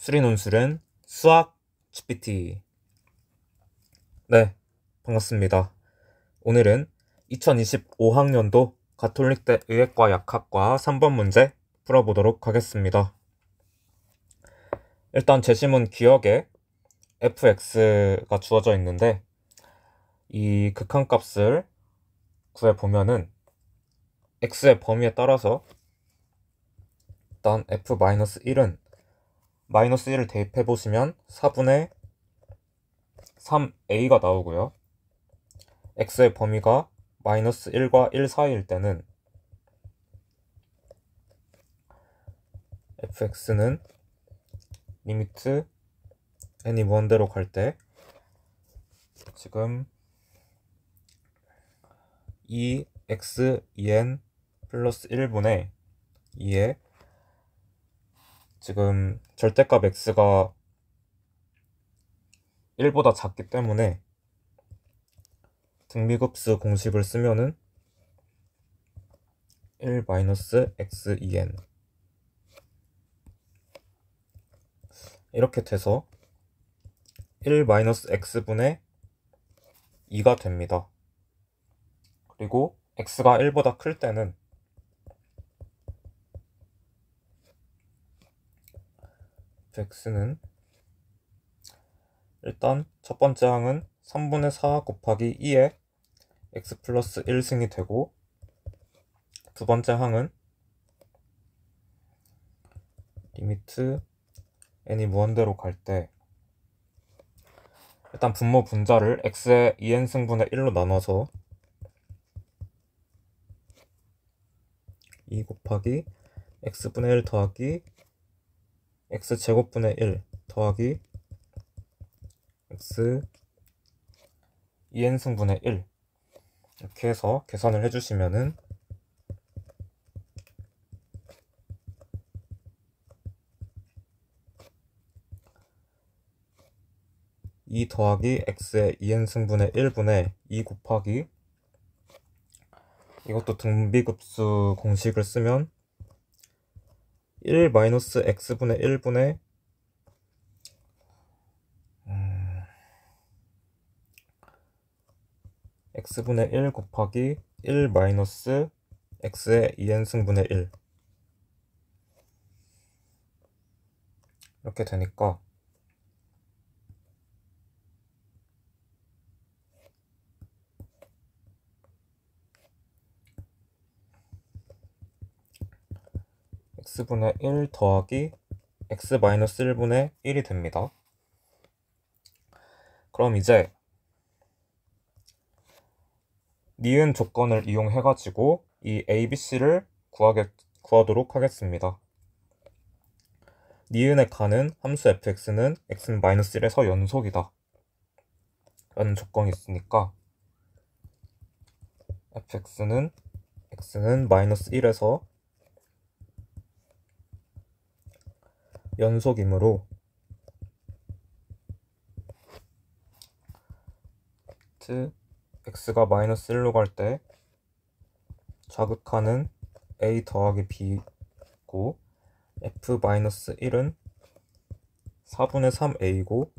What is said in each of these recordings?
수리논술은 수학 GPT. 네, 반갑습니다. 오늘은 2025학년도 가톨릭대 의학과 약학과 3번 문제 풀어보도록 하겠습니다. 일단 제시문 기억에 fx가 주어져 있는데 이 극한값을 구해보면은 x의 범위에 따라서 일단 f-1은 마이너스 1을 대입해보시면 4분의 3a가 나오고요. x의 범위가 마이너스 1과 1 사이일 때는 fx는 리미트 n이 무한대로 갈 때 지금 2x 2n 플러스 1분의 2에 지금 절대값 x가 1보다 작기 때문에 등비급수 공식을 쓰면은 1-x2n 이렇게 돼서 1-x분의 2가 됩니다. 그리고 x가 1보다 클 때는 x는 일단 첫 번째 항은 3분의 4 곱하기 2에 x 플러스 1승이 되고, 두 번째 항은 리미트 n이 무한대로 갈 때 일단 분모 분자를 x의 2n승분의 1로 나눠서 2 곱하기 x분의 1 더하기 x제곱분의 1 더하기 x 2n승분의 1 이렇게 해서 계산을 해주시면은 2 더하기 x의 2n승분의 1분의 2 곱하기 이것도 등비급수 공식을 쓰면 1-x분의 1분의 x분의 1 곱하기 1-x의 2n승분의 1 이렇게 되니까 x분의 1 더하기 x-1분의 1이 됩니다. 그럼 이제 니은 조건을 이용해가지고 이 ABC를 구하도록 하겠습니다. 니은에 가는 함수 fx는 x는 마이너스 1에서 연속이다 라는 조건이 있으니까 fx는 x는 마이너스 1에서 연속이므로 x가 마이너스 1로 갈 때 자극하는 a 더하기 b고 f-1은 4분의 3a고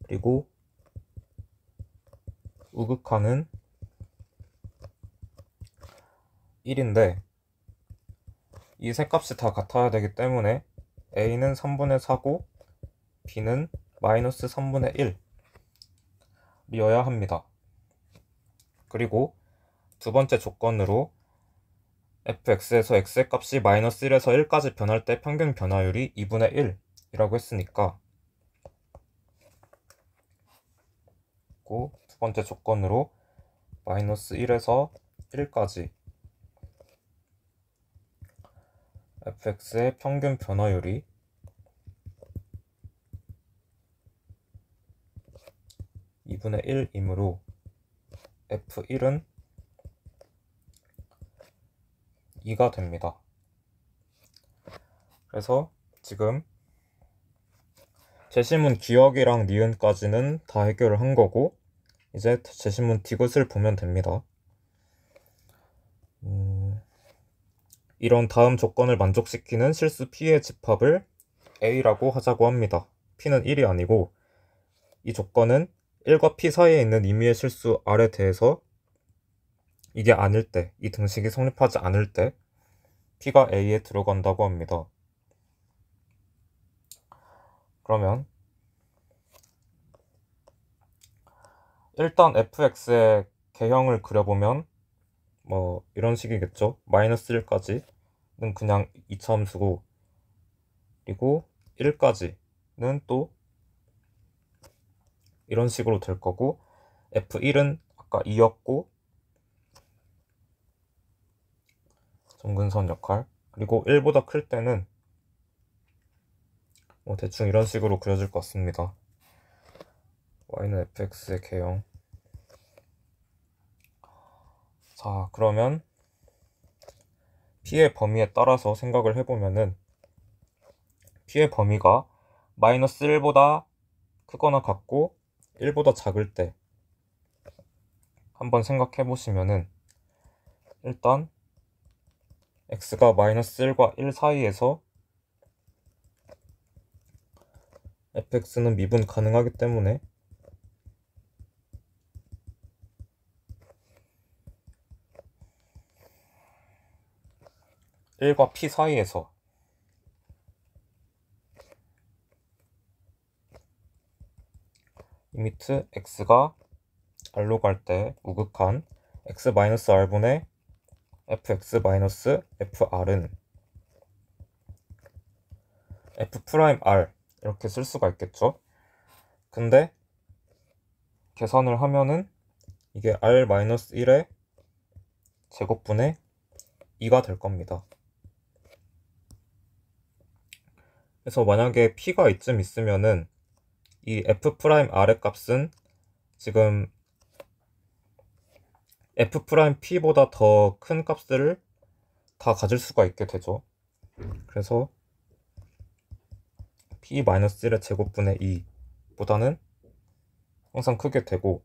그리고 우극하는 1인데 이 세 값이 다 같아야 되기 때문에 a는 3분의 4고 b는 마이너스 3분의 1이어야 합니다. 그리고 두 번째 조건으로 fx에서 x의 값이 마이너스 1에서 1까지 변할 때 평균 변화율이 2분의 1이라고 했으니까 두 번째 조건으로 마이너스 1에서 1까지 fx의 평균 변화율이 2분의 1이므로 f1은 2가 됩니다. 그래서 지금 제시문 기억이랑 니은까지는 다 해결을 한 거고 이제 제시문 디귿을 보면 됩니다. 이런 다음 조건을 만족시키는 실수 P의 집합을 A라고 하자고 합니다. P는 1이 아니고 이 조건은 1과 P 사이에 있는 임의의 실수 R에 대해서 이게 아닐 때, 이 등식이 성립하지 않을 때 P가 A에 들어간다고 합니다. 그러면 일단 fx의 개형을 그려보면 뭐 이런 식이겠죠. 마이너스 1까지는 그냥 2차함수고, 그리고 1까지는 또 이런 식으로 될 거고, f1은 아까 2였고 점근선 역할, 그리고 1보다 클 때는 뭐 대충 이런 식으로 그려질 것 같습니다. y는 fx의 개형. 자, 그러면 p의 범위에 따라서 생각을 해보면은 p의 범위가 마이너스 1보다 크거나 같고 1보다 작을 때 한번 생각해 보시면은, 일단 x가 마이너스 1과 1 사이에서 fx는 미분 가능하기 때문에 (1과 p) 사이에서 리미트 x가 r로 갈 때 우극한 x-r분의 fx-fr은 f'r 이렇게 쓸 수가 있겠죠. 근데 계산을 하면은 이게 r-1의 제곱분의 2가 될 겁니다. 그래서 만약에 p가 이쯤 있으면은 이 f'r의 값은 지금 f'p보다 더 큰 값을 다 가질 수가 있게 되죠. 그래서 p-1의 제곱분의 2 보다는 항상 크게 되고,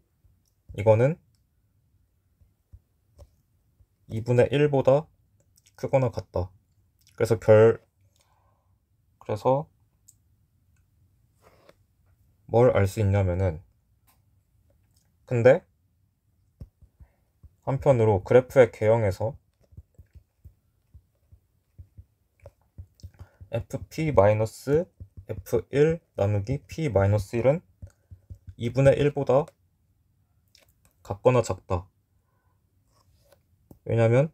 이거는 2분의 1보다 크거나 같다. 그래서 뭘 알 수 있냐면은, 근데 한편으로 그래프의 개형에서 fp-f1 나누기 p-1은 2분의 1보다 같거나 작다. 왜냐면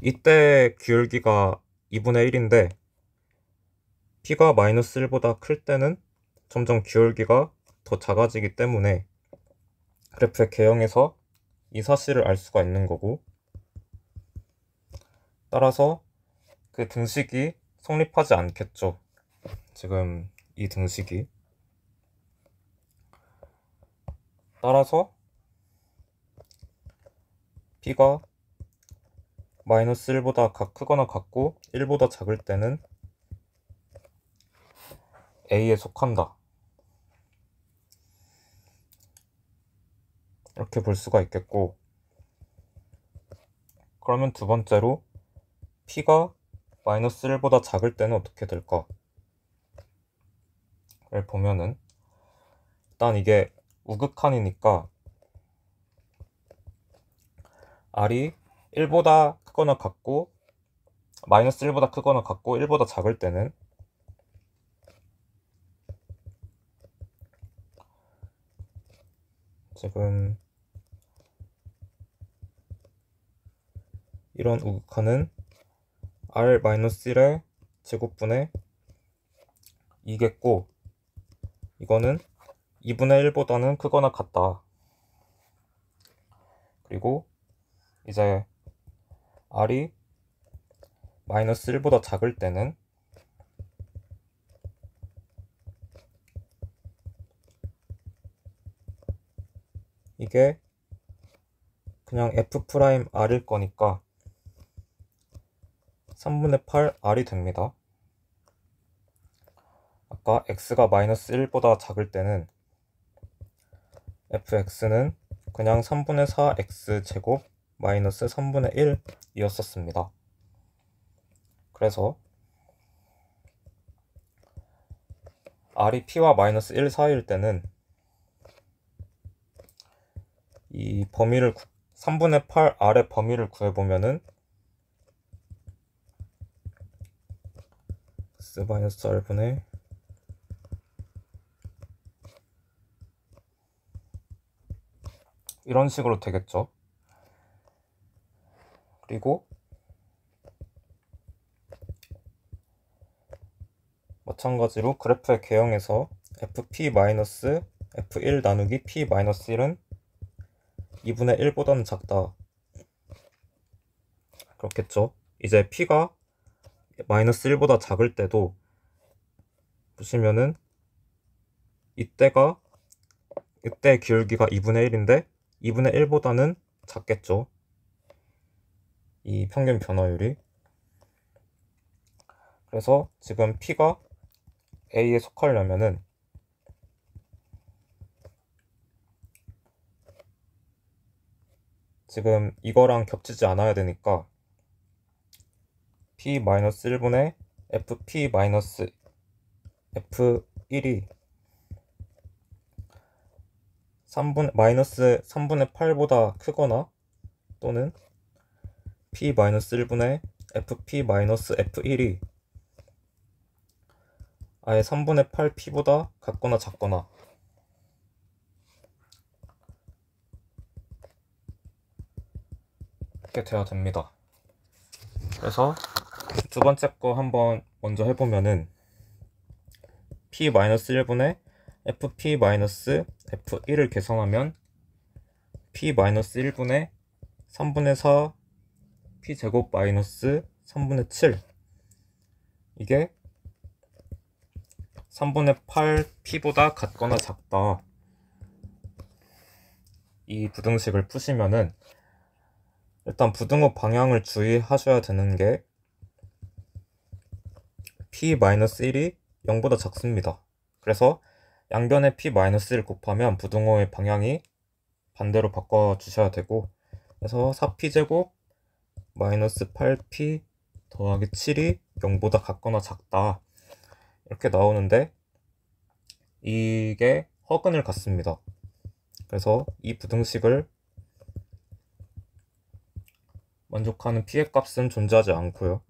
이때 기울기가 2분의 1인데 p가 마이너스 1보다 클 때는 점점 기울기가 더 작아지기 때문에 그래프의 개형에서 이 사실을 알 수가 있는 거고, 따라서 그 등식이 성립하지 않겠죠. 지금 이 등식이. 따라서 p가 마이너스 1보다 크거나 같고 1보다 작을 때는 A에 속한다. 이렇게 볼 수가 있겠고, 그러면 두 번째로 p가 마이너스 1보다 작을 때는 어떻게 될까? 를 보면은, 일단 이게 우극한이니까 r이 1보다 크거나 같고 마이너스 1보다 크거나 같고 1보다 작을 때는 지금 이런 우극한은 r-1의 제곱분의 2겠고, 이거는 2분의 1보다는 크거나 같다. 그리고 이제 r이 마이너스 1보다 작을 때는 이게 그냥 f'r일 거니까 3분의 8r이 됩니다. 아까 x가 마이너스 1보다 작을 때는 fx는 그냥 3분의 4x 제곱 마이너스 3분의 1 이었었습니다. 그래서 R이 P와 마이너스 1 사이일 때는 이 범위를 3분의 8 R의 범위를 구해보면은 x-r분의 이런 식으로 되겠죠. 그리고 마찬가지로 그래프의 개형에서 fp-f1 나누기 p-1은 2분의 1보다는 작다. 그렇겠죠. 이제 p가 마이너스 1보다 작을 때도 보시면은 이때 기울기가 2분의 1인데 2분의 1보다는 작겠죠. 이 평균 변화율이. 그래서 지금 p가 A에 속하려면은 지금 이거랑 겹치지 않아야 되니까 p-1분의 fp-f1이 마이너스 3분의 8보다 크거나 또는 p-1분의 fp-f1이 아예 3분의 8p보다 같거나 작거나 이렇게 돼야 됩니다. 그래서 두 번째 거 한번 먼저 해보면은 p-1분의 fp-f1을 계산하면 p-1분의 3분의 4 p제곱 마이너스 3분의 7 이게 3분의 8p보다 같거나 작다. 이 부등식을 푸시면은 일단 부등호 방향을 주의하셔야 되는 게 p-1이 0보다 작습니다. 그래서 양변에 p-1 곱하면 부등호의 방향이 반대로 바꿔주셔야 되고, 그래서 4p제곱 마이너스 8p 더하기 7이 0보다 같거나 작다 이렇게 나오는데 이게 허근을 갖습니다. 그래서 이 부등식을 만족하는 p의 값은 존재하지 않고요.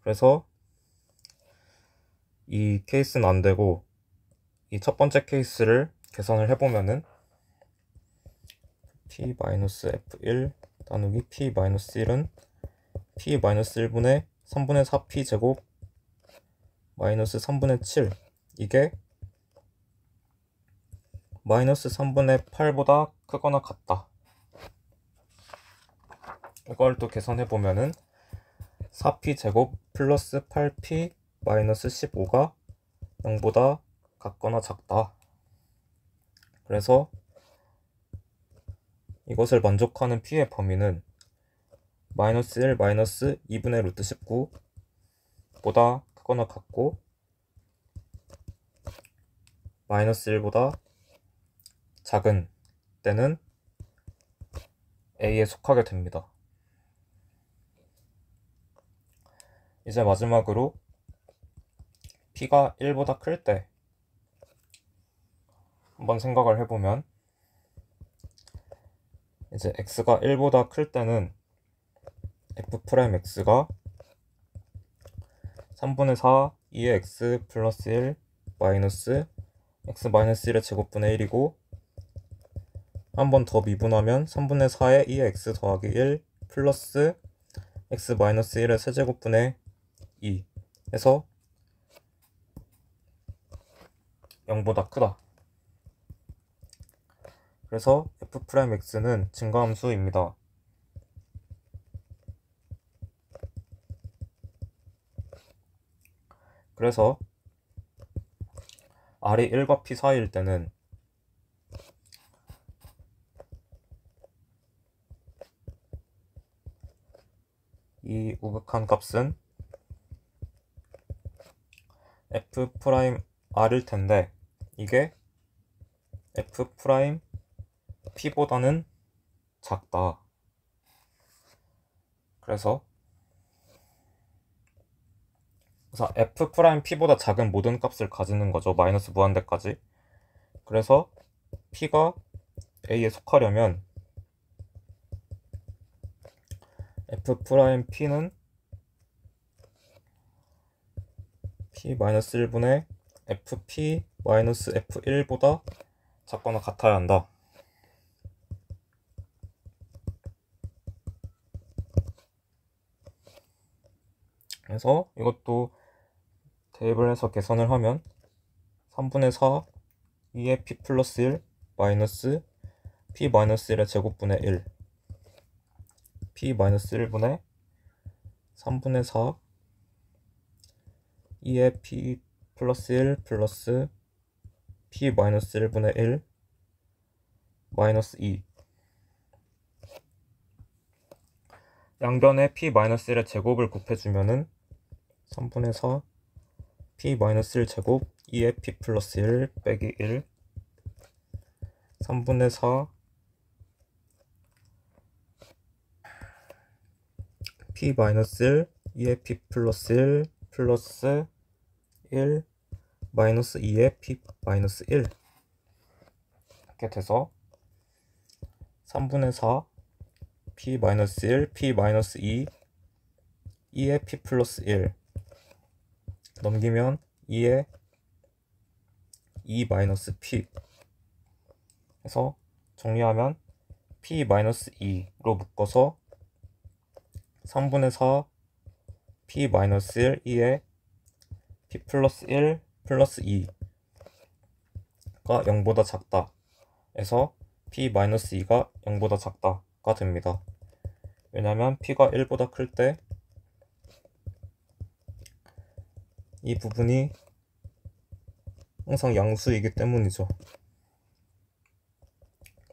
그래서 이 케이스는 안 되고 이 첫 번째 케이스를 계산을 해보면은 p-f1 나누기 p-1은 p-1분의 3분의 4p 제곱 마이너스 3분의 7 이게 마이너스 3분의 8보다 크거나 같다. 이걸 또 계산해보면은 4p 제곱 플러스 8p 마이너스 15가 0보다 같거나 작다. 그래서 이것을 만족하는 p의 범위는 마이너스 1 마이너스 2분의 루트 19보다 크거나 같고 마이너스 1보다 작은 때는 A에 속하게 됩니다. 이제 마지막으로 P가 1보다 클 때 한번 생각을 해보면 이제 X가 1보다 클 때는 F'X가 3분의 4 2의 X 플러스 1 마이너스 X 마이너스 1의 제곱분의 1이고 한 번 더 미분하면 3분의 4의 2의 X 더하기 1 플러스 X 마이너스 1의 세제곱분의 2 해서 0보다 크다. 그래서 F'X는 증가함수입니다. 그래서 R이 1과 P 사이일 때는 이 우극한 값은 F'R일 텐데 이게 F'X P보다는 작다. 그래서 F'P보다 작은 모든 값을 가지는 거죠. 마이너스 무한대까지. 그래서 P가 A에 속하려면 F'P는 P-1분의 Fp-F1보다 작거나 같아야 한다. 그래서 이것도 대입을 해서 계산을 하면 3분의 4 2의 P 플러스 1 마이너스 P 마이너스 1의 제곱분의 1 P 마이너스 1분의 3분의 4 2의 P 플러스 1 플러스 P 마이너스 1분의 1 마이너스 2 양변에 P 마이너스 1의 제곱을 곱해주면은 3분의 4 P 마이너스 1 제곱 2의 P 플러스 1 빼기 1 3분의 4 P 마이너스 1 2의 P 플러스 1 플러스 1 마이너스 2의 P 마이너스 1 이렇게 돼서 3분의 4 P 마이너스 1 P 마이너스 2 2의 P 플러스 1 넘기면 2의 2 마이너스 P 해서 정리하면 P 마이너스 2로 묶어서 3분의 4 P 마이너스 1 2의 P 플러스 1 플러스 2가 0보다 작다 해서 P 마이너스 2가 0보다 작다가 됩니다. 왜냐면 P가 1보다 클 때 이 부분이 항상 양수이기 때문이죠.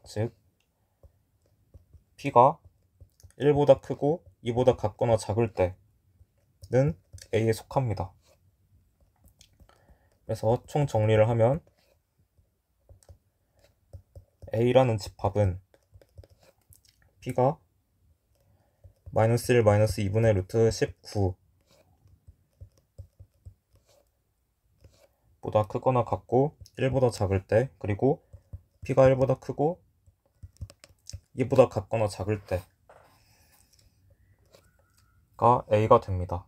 즉 P가 1보다 크고 2보다 같거나 작을 때는 A에 속합니다. 그래서 총 정리를 하면 A라는 집합은 P가 마이너스 1 마이너스 2분의 루트 19 보다 크거나 같고 1보다 작을 때, 그리고 P가 1보다 크고 2보다 같거나 작을 때가 A가 됩니다.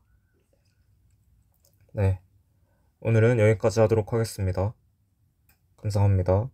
네, 오늘은 여기까지 하도록 하겠습니다. 감사합니다.